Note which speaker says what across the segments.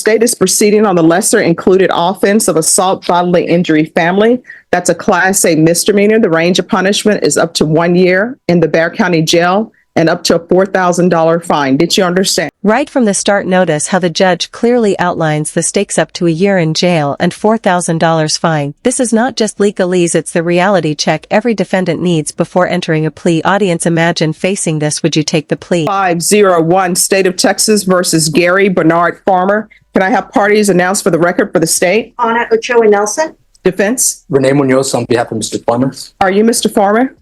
Speaker 1: state is proceeding on the lesser included offense of assault, bodily injury, family. That's a Class A misdemeanor. The range of punishment is up to 1 year in the Bexar County Jail and up to a $4,000 fine. Did you understand?
Speaker 2: Right from the start, notice how the judge clearly outlines the stakes: up to a year in jail and $4,000 fine. This is not just legalese, it's the reality check every defendant needs before entering a plea. Audience, imagine facing this. Would you take the plea?
Speaker 1: 501 State of Texas versus Gary Bernard Farmer. Can I have parties announced for the record for the state?
Speaker 3: Anna Ochoa Nelson.
Speaker 1: Defense?
Speaker 4: Renee Munoz on behalf of Mr. Farmer.
Speaker 1: Are you Mr. Farmer?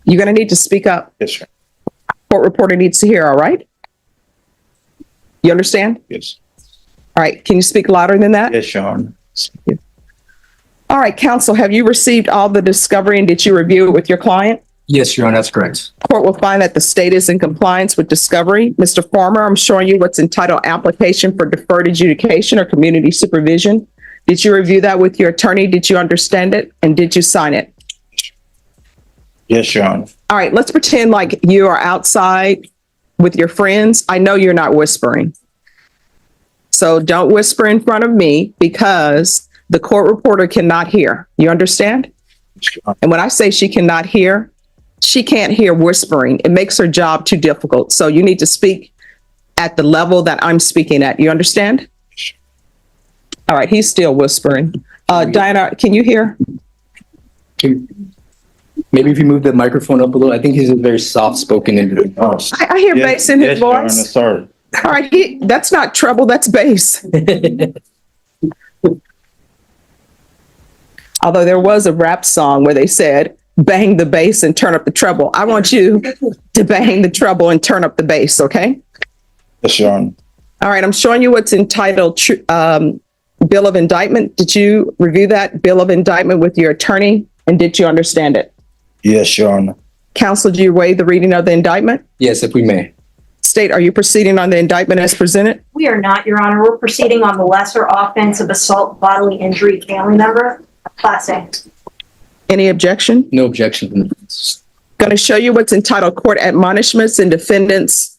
Speaker 1: You're going to need to speak up.
Speaker 5: Yes, sir.
Speaker 1: Court reporter needs to hear, all right? You understand?
Speaker 5: Yes.
Speaker 1: All right. Can you speak louder than that?
Speaker 5: Yes, Your Honor.
Speaker 1: All right, counsel, have you received all the discovery and did you review it with your client?
Speaker 4: Yes, Your Honor, that's correct.
Speaker 1: Court will find that the state is in compliance with discovery. Mr. Farmer, I'm showing you what's entitled application for deferred adjudication or community supervision. Did you review that with your attorney? Did you understand it? And did you sign it?
Speaker 5: Yes, Your Honor.
Speaker 1: All right, let's pretend like you are outside with your friends. I know you're not whispering. So don't whisper in front of me because the court reporter cannot hear. You understand? And when I say she cannot hear, she can't hear whispering. It makes her job too difficult. So you need to speak at the level that I'm speaking at. You understand? All right, he's still whispering. Diana, can you hear?
Speaker 4: Maybe if you move the microphone up a little. I think he's a very soft-spoken individual.
Speaker 1: I hear bass in his
Speaker 5: Your Honor,
Speaker 1: voice.
Speaker 5: sorry.
Speaker 1: All right, that's not treble, that's bass. Although there was a rap song where they said, bang the bass and turn up the treble. I want you to bang the treble and turn up the bass, okay?
Speaker 5: Yes, Your Honor.
Speaker 1: All right, I'm showing you what's entitled Bill of Indictment. Did you review that Bill of Indictment with your attorney and did you understand it?
Speaker 5: Yes, Your Honor.
Speaker 1: Counsel, do you waive the reading of the indictment?
Speaker 4: Yes, if we may.
Speaker 1: State, are you proceeding on the indictment as presented?
Speaker 3: We are not, Your Honor. We're proceeding on the lesser offense of assault, bodily injury, family member, Class A.
Speaker 1: Any objection?
Speaker 4: No objection from the defense.
Speaker 1: Going to show you what's entitled Court Admonishments and Defendants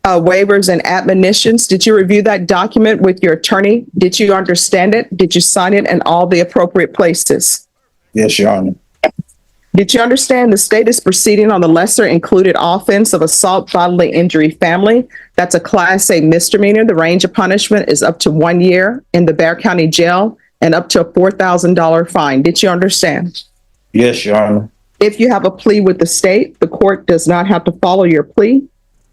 Speaker 1: Waivers and Admonitions. Did you review that document with your attorney? Did you understand it? Did you sign it in all the appropriate places?
Speaker 5: Yes, Your Honor.
Speaker 1: Did you understand the state is proceeding on the lesser included offense of assault, bodily injury, family? That's a Class A misdemeanor. The range of punishment is up to 1 year in the Bexar County Jail and up to a $4,000 fine. Did you understand?
Speaker 5: Yes, Your Honor.
Speaker 1: If you have a plea with the state, the court does not have to follow your plea.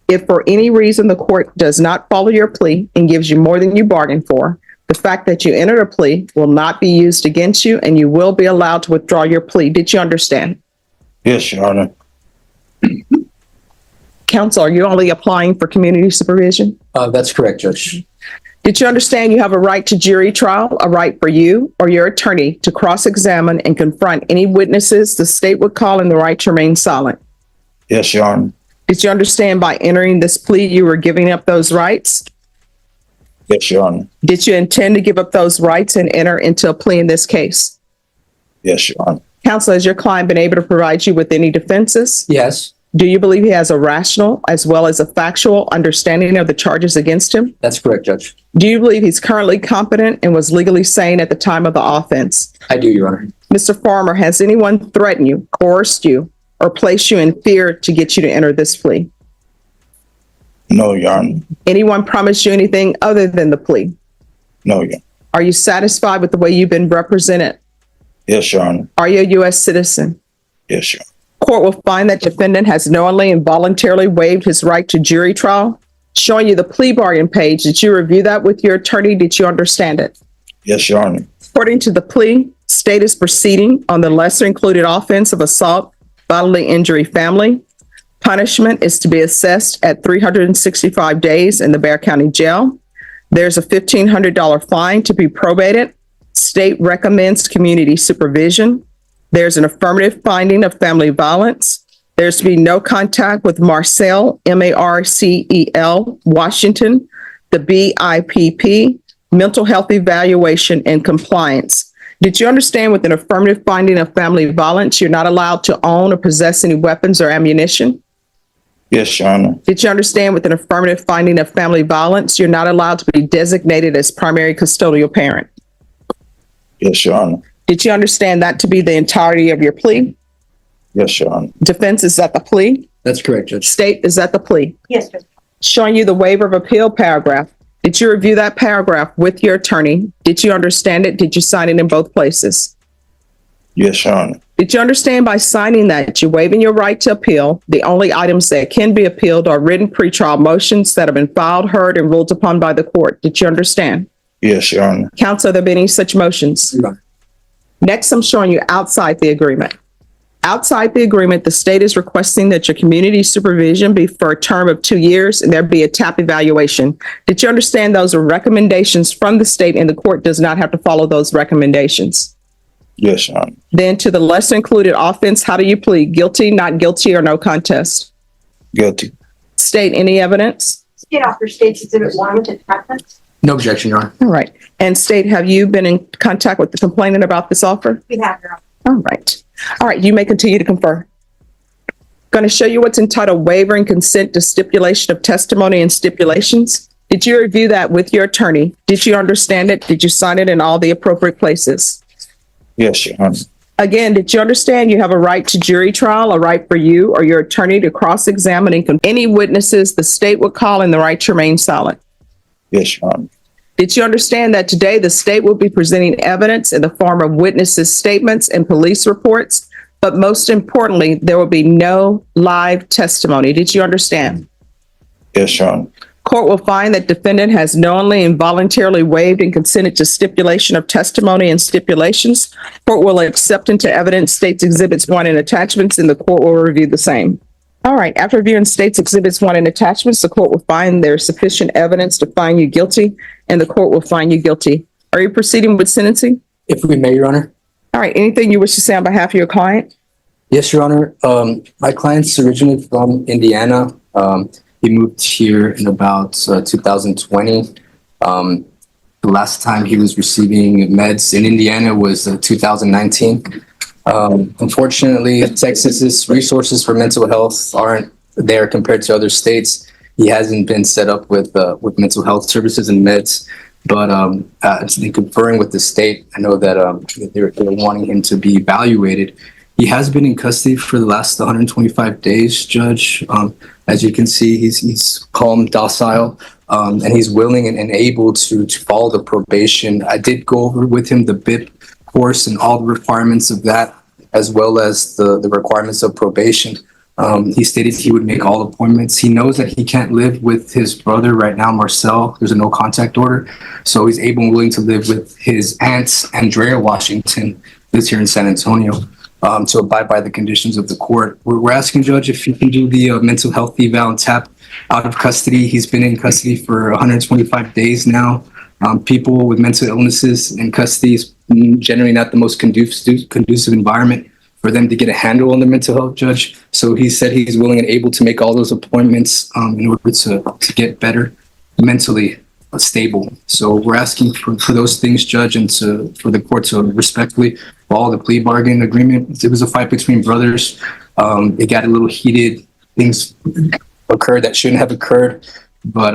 Speaker 1: If for any reason the court does not follow your plea and gives you more than you bargained for, the fact that you entered a plea will not be used against you and you will be allowed to withdraw your plea. Did you understand?
Speaker 5: Yes, Your Honor.
Speaker 1: Counsel, are you only applying for community supervision?
Speaker 4: That's correct, Judge.
Speaker 1: Did you understand you have a right to jury trial, a right for you or your attorney to cross-examine and confront any witnesses the state would call and the right to remain silent?
Speaker 5: Yes, Your Honor.
Speaker 1: Did you understand by entering this plea you were giving up those rights?
Speaker 5: Yes, Your Honor.
Speaker 1: Did you intend to give up those rights and enter into a plea in this case?
Speaker 5: Yes, Your Honor.
Speaker 1: Counsel, has your client been able to provide you with any defenses?
Speaker 4: Yes,
Speaker 1: Do you believe he has a rational as well as a factual understanding of the charges against him?
Speaker 4: that's correct, Judge.
Speaker 1: Do you believe he's currently competent and was legally sane at the time of the offense?
Speaker 4: I do, Your Honor.
Speaker 1: Mr. Farmer, has anyone threatened you, coerced you, or placed you in fear to get you to enter this plea?
Speaker 5: No, Your Honor.
Speaker 1: Anyone promised you anything other than the plea?
Speaker 5: No, Your Honor.
Speaker 1: Are you satisfied with the way you've been represented?
Speaker 5: Yes, Your Honor.
Speaker 1: Are you a U.S. citizen?
Speaker 5: Yes, Your Honor.
Speaker 1: Court will find that defendant has knowingly and voluntarily waived his right to jury trial. Showing you the plea bargain page. Did you review that with your attorney? Did you understand it?
Speaker 5: Yes, Your Honor.
Speaker 1: According to the plea, state is proceeding on the lesser included offense of assault, bodily injury, family. Punishment is to be assessed at 365 days in the Bexar County Jail. There's a $1,500 fine to be probated. State recommends community supervision. There's an affirmative finding of family violence. There's to be no contact with Marcel, Marcel, Washington, the BIPP, mental health evaluation and compliance. Did you understand with an affirmative finding of family violence, you're not allowed to own or possess any weapons or ammunition?
Speaker 5: Yes, Your Honor.
Speaker 1: Did you understand with an affirmative finding of family violence, you're not allowed to be designated as primary custodial parent?
Speaker 5: Yes, Your Honor.
Speaker 1: Did you understand that to be the entirety of your plea?
Speaker 5: Yes, Your Honor.
Speaker 1: Defense, is that the plea?
Speaker 4: That's correct, Judge.
Speaker 1: State, is that the plea?
Speaker 3: Yes, Judge.
Speaker 1: Showing you the waiver of appeal paragraph. Did you review that paragraph with your attorney? Did you understand it? Did you sign it in both places?
Speaker 5: Yes, Your Honor.
Speaker 1: Did you understand by signing that you're waiving your right to appeal? The only items that can be appealed are written pretrial motions that have been filed, heard, and ruled upon by the court. Did you understand?
Speaker 5: Yes, Your Honor.
Speaker 1: Counsel, have there been any such motions?
Speaker 4: Your Honor.
Speaker 1: Next, I'm showing you outside the agreement. Outside the agreement, the state is requesting that your community supervision be for a term of 2 years and there be a TAP evaluation. Did you understand those are recommendations from the state and the court does not have to follow those recommendations?
Speaker 5: Yes, Your Honor.
Speaker 1: Then to the lesser included offense, how do you plead? Guilty, not guilty, or no contest?
Speaker 5: Guilty.
Speaker 1: State, any evidence?
Speaker 3: State offers State's Exhibit 1 with attachments.
Speaker 4: No objection, Your Honor.
Speaker 1: All right. And state, have you been in contact with the complainant about this offer?
Speaker 3: We have, Your Honor.
Speaker 1: All right. All right. You may continue to confer. Going to show you what's entitled wavering consent to stipulation of testimony and stipulations. Did you review that with your attorney? Did you understand it? Did you sign it in all the appropriate places?
Speaker 5: Yes, Your Honor.
Speaker 1: Again, did you understand you have a right to jury trial, a right for you or your attorney to cross-examine any witnesses the state would call and the right to remain silent?
Speaker 5: Yes, Your Honor.
Speaker 1: Did you understand that today the state will be presenting evidence in the form of witnesses' statements and police reports, but most importantly, there will be no live testimony? Did you understand?
Speaker 5: Yes, Your Honor.
Speaker 1: Court will find that defendant has knowingly and voluntarily waived and consented to stipulation of testimony and stipulations. Court will accept into evidence State's Exhibits 1 and attachments, and the court will review the same. All right. After reviewing State's Exhibits 1 and attachments, the court will find there's sufficient evidence to find you guilty, and the court will find you guilty. Are you proceeding with sentencing?
Speaker 4: If we may, Your Honor.
Speaker 1: All right. Anything you wish to say on behalf of your client?
Speaker 4: Yes, Your Honor. My client's originally from Indiana. He moved here in about 2020. The last time he was receiving meds in Indiana was 2019. Unfortunately, Texas's resources for mental health aren't there compared to other states. He hasn't been set up with mental health services and meds. But in conferring with the state, I know that they're wanting him to be evaluated. He has been in custody for the last 125 days, Judge. As you can see, he's calm, docile, and he's willing and able to follow the probation. I did go over with him the BIP course and all the requirements of that, as well as the requirements of probation. He stated he would make all appointments. He knows that he can't live with his brother right now, Marcel. There's a no contact order. So he's able and willing to live with his aunt, Andrea Washington, lives here in San Antonio. To abide by the conditions of the court. We're asking, Judge, if you can do the mental health eval and TAP out of custody. He's been in custody for 125 days now. People with mental illnesses in custody is generally not the most conducive environment for them to get a handle on their mental health, Judge. So he said he's willing and able to make all those appointments in order to get better mentally stable. So we're asking for those things, Judge, and for the court to respectfully follow the plea bargain agreement. It was a fight between brothers. It got a little heated. Things occurred that shouldn't have occurred, but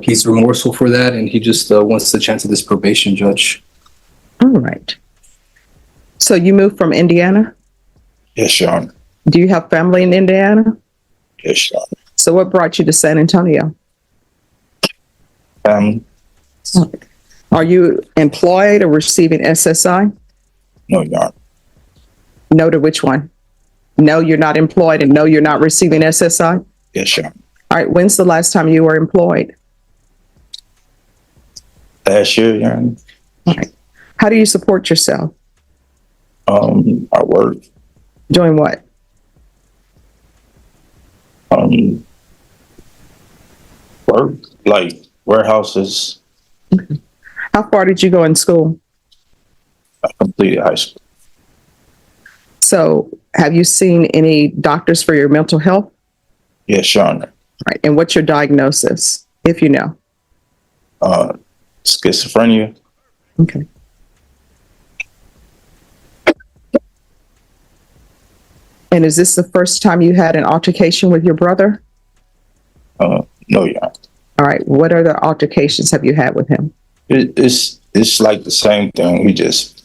Speaker 4: he's remorseful for that, and he just wants the chance of this probation, Judge.
Speaker 1: All right. So you moved from Indiana?
Speaker 5: Yes, Your Honor.
Speaker 1: Do you have family in Indiana?
Speaker 5: Yes, Your Honor.
Speaker 1: So what brought you to San Antonio? Are you employed or receiving SSI?
Speaker 5: No, Your Honor.
Speaker 1: No to which one? No, you're not employed, and no, you're not receiving SSI?
Speaker 5: Yes, Your Honor.
Speaker 1: All right. When's the last time you were employed?
Speaker 5: Last year, Your Honor.
Speaker 1: All right. How do you support yourself?
Speaker 5: I work.
Speaker 1: Doing what?
Speaker 5: Work like warehouses.
Speaker 1: How far did you go in school?
Speaker 5: I completed high school.
Speaker 1: So have you seen any doctors for your mental health?
Speaker 5: Yes, Your Honor.
Speaker 1: Right. And what's your diagnosis, if you know?
Speaker 5: Schizophrenia.
Speaker 1: Okay. And is this the first time you had an altercation with your brother?
Speaker 5: No, Your Honor.
Speaker 1: All right. What other altercations have you had with him?
Speaker 5: It's like the same thing. He just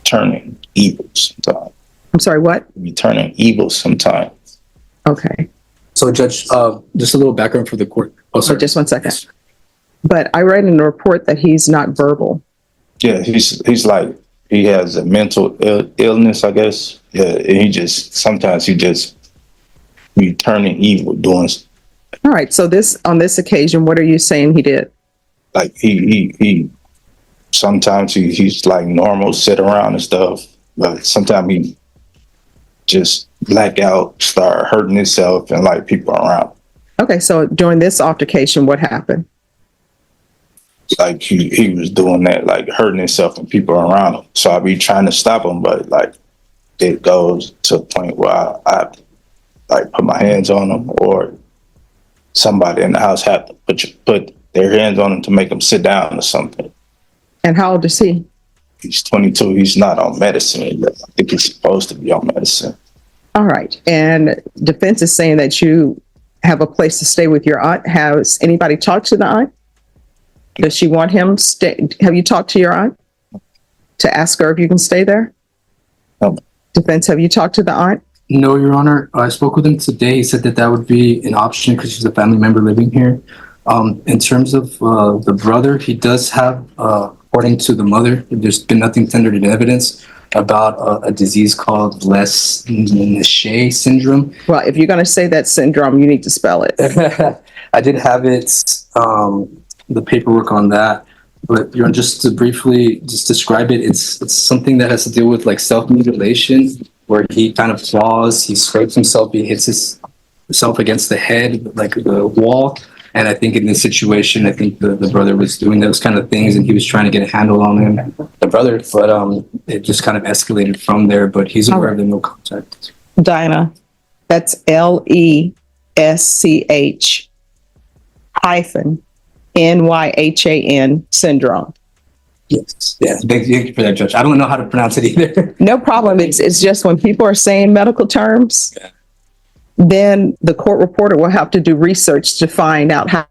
Speaker 5: turning evil sometimes.
Speaker 1: I'm sorry, what?
Speaker 5: He turning evil sometimes.
Speaker 1: Okay.
Speaker 4: So Judge, just a little background for the court. Oh,
Speaker 1: So
Speaker 4: sorry.
Speaker 1: just 1 second. But I read in the report that he's not verbal.
Speaker 5: Yeah, he's like he has a mental illness, I guess. Yeah, and sometimes he just be turning evil, doing
Speaker 1: All right. So on this occasion, what are you saying he did?
Speaker 5: like he sometimes he's like normal, sit around and stuff, but sometimes he just black out, start hurting himself and like people around.
Speaker 1: Okay. So during this altercation, what happened?
Speaker 5: Like he was doing that, like hurting himself and people around him. So I be trying to stop him, but like it goes to a point where I like put my hands on him, or somebody in the house have to put their hands on him to make him sit down or something.
Speaker 1: And how old is he?
Speaker 5: He's 22. He's not on medicine. I think he's supposed to be on medicine.
Speaker 1: All right. And defense is saying that you have a place to stay with your aunt. Has anybody talked to the aunt? Does she want him stay? Have you talked to your aunt to ask her if you can stay there?
Speaker 5: No.
Speaker 1: Defense, have you talked to the aunt?
Speaker 4: No, Your Honor. I spoke with him today. He said that that would be an option because she's a family member living here. In terms of the brother, he does have, according to the mother, there's been nothing tendered in evidence about a disease called Lesch syndrome.
Speaker 1: Well, if you're going to say that syndrome, you need to spell it.
Speaker 4: I did have it, the paperwork on that, but you know, just to briefly just describe it, it's something that has to do with like self-mutilation, where he kind of claws, he scrapes himself, he hits himself against the head, like the wall. And I think in this situation, I think the brother was doing those kind of things, and he was trying to get a handle on him, the brother, but it just kind of escalated from there, but he's aware of the no contact.
Speaker 1: Diana, that's LESCH hyphen NYHAN syndrome.
Speaker 4: Yes, yeah, thank you for that, Judge. I don't know how to pronounce it either.
Speaker 1: No problem. It's just when people are saying medical terms, then the court reporter will have to do research to find out how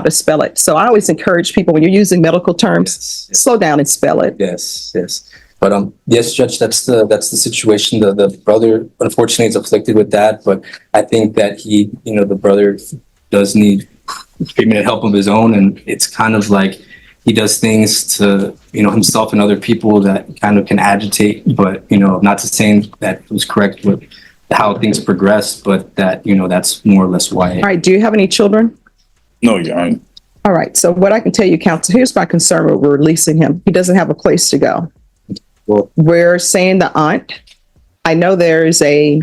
Speaker 1: to spell it. So I always encourage people, when you're using medical terms,
Speaker 4: Yes.
Speaker 1: slow down and spell it.
Speaker 4: Yes. But yes, Judge, that's the situation. The brother unfortunately is afflicted with that, but I think that the brother does need treatment and help of his own, and it's kind of like he does things to himself and other people that kind of can agitate, but not to say that it was correct with how things progress, but that that's more or less why.
Speaker 1: All right. Do you have any children?
Speaker 5: No, Your Honor.
Speaker 1: All right. So what I can tell you, counsel, here's my concern with releasing him. He doesn't have a place to go.
Speaker 4: Well,
Speaker 1: We're saying the aunt. I know there's a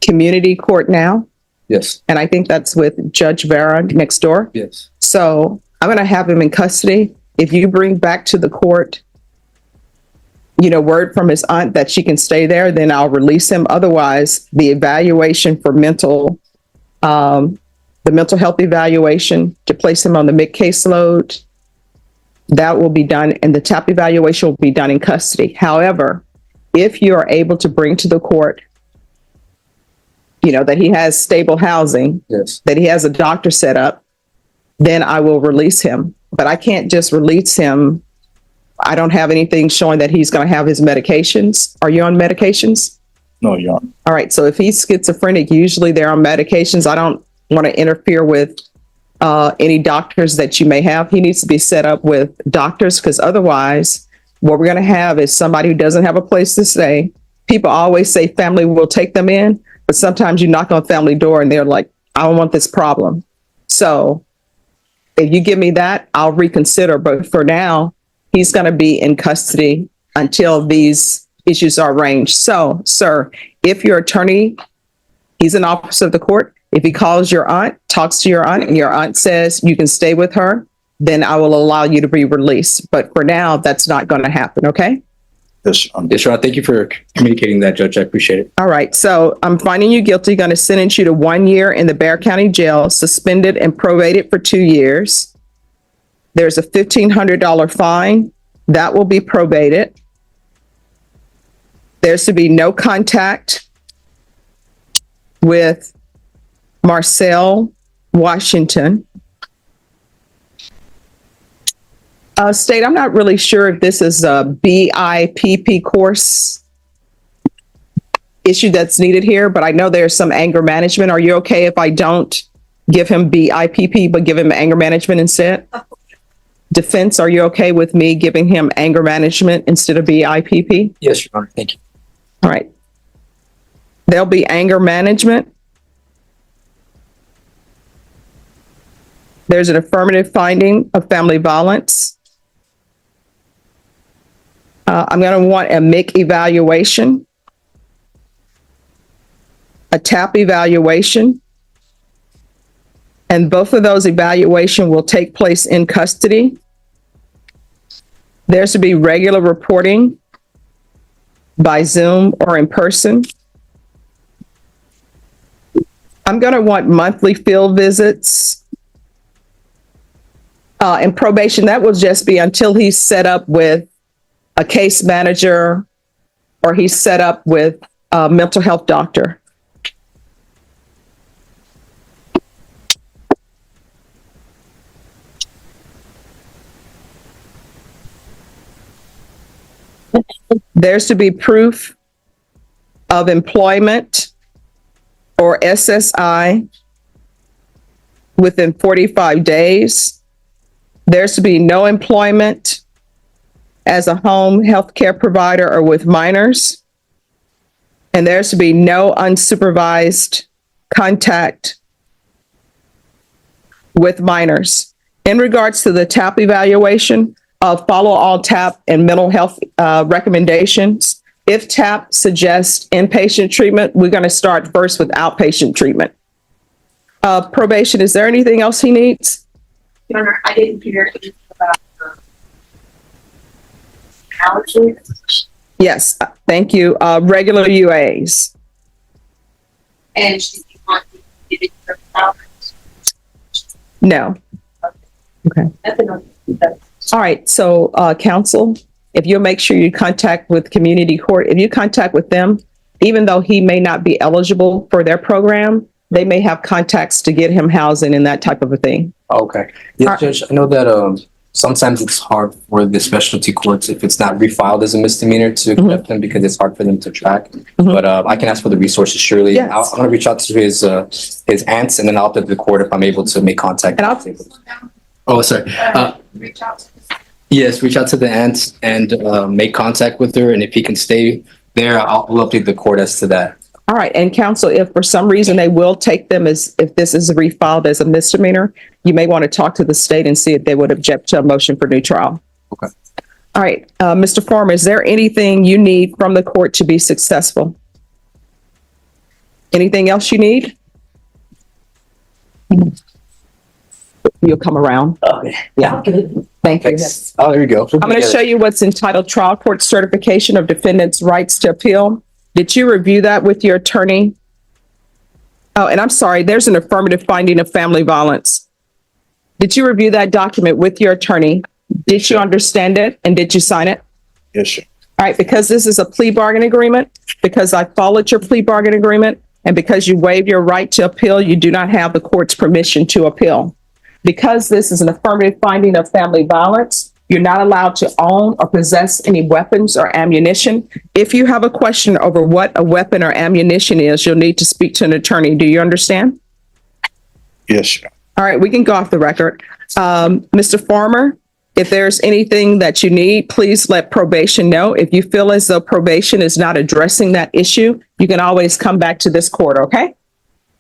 Speaker 1: community court now,
Speaker 4: yes,
Speaker 1: and I think that's with Judge Vera next door.
Speaker 4: yes.
Speaker 1: So I'm going to have him in custody. If you bring back to the court, word from his aunt that she can stay there, then I'll release him. Otherwise, the evaluation for the mental health evaluation to place him on the mid caseload, that will be done, and the TAP evaluation will be done in custody. However, if you are able to bring to the court, that he has stable housing,
Speaker 4: Yes.
Speaker 1: that he has a doctor set up, then I will release him. But I can't just release him. I don't have anything showing that he's going to have his medications. Are you on medications?
Speaker 5: No, Your Honor.
Speaker 1: All right. So if he's schizophrenic, usually they're on medications. I don't want to interfere with any doctors that you may have. He needs to be set up with doctors, because otherwise what we're going to have is somebody who doesn't have a place to stay. People always say family will take them in, but sometimes you knock on family door and they're like, I don't want this problem. So if you give me that, I'll reconsider. But for now, he's going to be in custody until these issues are arranged. So, sir, if your attorney, he's an officer of the court, if he calls your aunt, talks to your aunt, and your aunt says you can stay with her, then I will allow you to be released. But for now, that's not going to happen. Okay?
Speaker 5: Yes, Your Honor.
Speaker 4: Yes, Your Honor. Thank you for communicating that, Judge. I appreciate it.
Speaker 1: All right. So I'm finding you guilty, going to sentence you to 1 year in the Bexar County Jail, suspended and probated for 2 years. There's a $1,500 fine that will be probated. There's to be no contact with Marcel Washington. State, I'm not really sure if this is a BIPP course issue that's needed here, but I know there's some anger management. Are you okay if I don't give him BIPP, but give him anger management instead? Defense, are you okay with me giving him anger management instead of BIPP?
Speaker 4: Yes, Your Honor. Thank you.
Speaker 1: All right. There'll be anger management. There's an affirmative finding of family violence. I'm going to want a MIC evaluation, a TAP evaluation, and both of those evaluations will take place in custody. There's to be regular reporting by Zoom or in person. I'm going to want monthly field visits. And probation, that will just be until he's set up with a case manager or he's set up with a mental health doctor. There's to be proof of employment or SSI within 45 days. There's to be no employment as a home health care provider or with minors. And there's to be no unsupervised contact with minors. In regards to the TAP evaluation, follow all TAP and mental health recommendations. If TAP suggests inpatient treatment, we're going to start first with outpatient treatment. Probation, is there anything else he needs?
Speaker 3: Your Honor, I didn't hear anything about allergies.
Speaker 1: Yes, thank you. Regular UAs.
Speaker 3: And she wants to give it for allergies.
Speaker 1: No. Okay.
Speaker 3: Nothing on that.
Speaker 1: All right. So, counsel, if you'll make sure you contact with community court, if you contact with them, even though he may not be eligible for their program, they may have contacts to get him housing and that type of a thing.
Speaker 4: Okay. Yes, Judge, I know that sometimes it's hard for the specialty courts if it's not refiled as a misdemeanor to accept them because it's hard for them to track. But I can ask for the resources, surely.
Speaker 1: Yes.
Speaker 4: I'm going to reach out to his aunts and then I'll update the court if I'm able to make contact.
Speaker 1: And I'll-
Speaker 4: Oh, sorry.
Speaker 3: Reach out to
Speaker 4: Yes, reach out to the aunt and make contact with her. And if he can stay there, I'll update the court as to that.
Speaker 1: All right. And counsel, if for some reason they will take them as if this is refiled as a misdemeanor, you may want to talk to the state and see if they would object to a motion for new trial.
Speaker 4: Okay.
Speaker 1: All right. Mr. Farmer, is there anything you need from the court to be successful? Anything else you need? You'll come around.
Speaker 4: Okay. Yeah.
Speaker 1: Thank you.
Speaker 4: Thanks. Oh, there you go.
Speaker 1: I'm going to show you what's entitled Trial Court Certification of Defendant's Rights to Appeal. Did you review that with your attorney? Oh, and I'm sorry, there's an affirmative finding of family violence. Did you review that document with your attorney? Did you understand it and did you sign it?
Speaker 5: Yes, sir.
Speaker 1: All right, because this is a plea bargain agreement, because I followed your plea bargain agreement, and because you waived your right to appeal, you do not have the court's permission to appeal. Because this is an affirmative finding of family violence, you're not allowed to own or possess any weapons or ammunition. If you have a question over what a weapon or ammunition is, you'll need to speak to an attorney. Do you understand?
Speaker 5: Yes, sir.
Speaker 1: All right, we can go off the record. Mr. Farmer, if there's anything that you need, please let probation know. If you feel as though probation is not addressing that issue, you can always come back to this court, okay?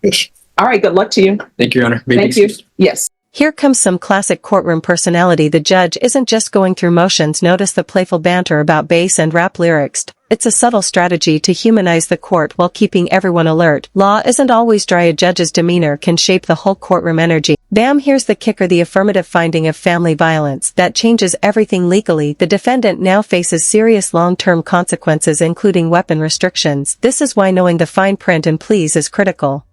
Speaker 5: Yes.
Speaker 1: All right, good luck to you.
Speaker 4: Thank you, Your Honor.
Speaker 1: Thank you. Yes.
Speaker 2: Here comes some classic courtroom personality. The judge isn't just going through motions. Notice the playful banter about bass and rap lyrics. It's a subtle strategy to humanize the court while keeping everyone alert. Law isn't always dry. A judge's demeanor can shape the whole courtroom energy. Bam, here's the kicker: the affirmative finding of family violence. That changes everything legally. The defendant now faces serious long-term consequences, including weapon restrictions. This is why knowing the fine print in pleas is critical.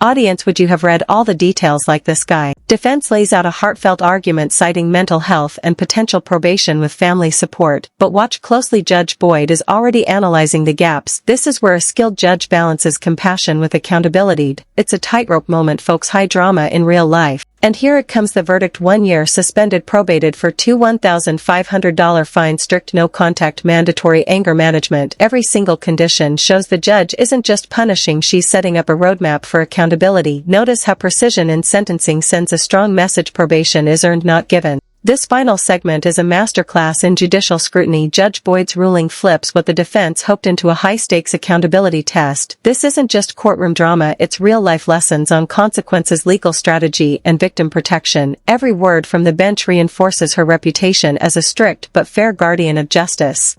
Speaker 2: Audience, would you have read all the details like this guy? Defense lays out a heartfelt argument citing mental health and potential probation with family support, but watch closely. Judge Boyd is already analyzing the gaps. This is where a skilled judge balances compassion with accountability. It's a tightrope moment, folks. High drama in real life. And here it comes, the verdict: 1 year suspended, probated for 2 $1,500 fine, strict no contact, mandatory anger management. Every single condition shows the judge isn't just punishing, she's setting up a roadmap for accountability. Notice how precision in sentencing sends a strong message: probation is earned, not given. This final segment is a masterclass in judicial scrutiny. Judge Boyd's ruling flips what the defense hoped into a high-stakes accountability test. This isn't just courtroom drama, it's real-life lessons on consequences, legal strategy, and victim protection. Every word from the bench reinforces her reputation as a strict but fair guardian of justice.